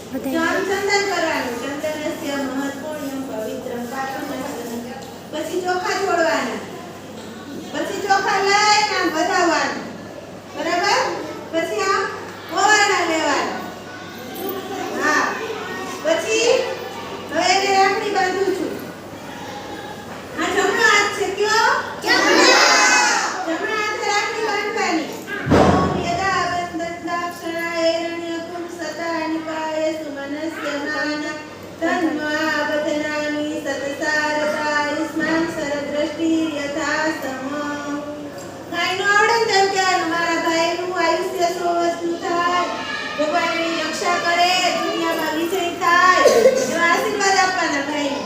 ચંદન કરવાનું, ચંદનસ્ય મહત્પુણ્યમ પવિત્રમ પાપનાશનમ. પછી ચોખા છોડવાના, પછી ચોખા લઈને આમ વધાવવાનું, બરાબર? પછી આમ ઓવારણા લેવાના. હા, પછી હવે એને રાખડી બાંધું છું. આ જમણો હાથ છે, કયો? જમણા હાથે રાખડી બાંધવાની. ઓમ યદા બંધનાક્ષણાય રણ્યકુમ સતાનિપાય સુમનસ્યમાના તન્મા બદનામિ સતસારતા યુષ્માન સરદ્રષ્ટિ યથા સમ. ગાયનો આવડે તેમ કહેવાનું, મારા ભાઈનું આયુષ્ય 100 વર્ષનું થાય, ભગવાનની રક્ષા કરે, દુનિયામાં વિજય થાય, એવા આશીર્વાદ આપવાના ભાઈને.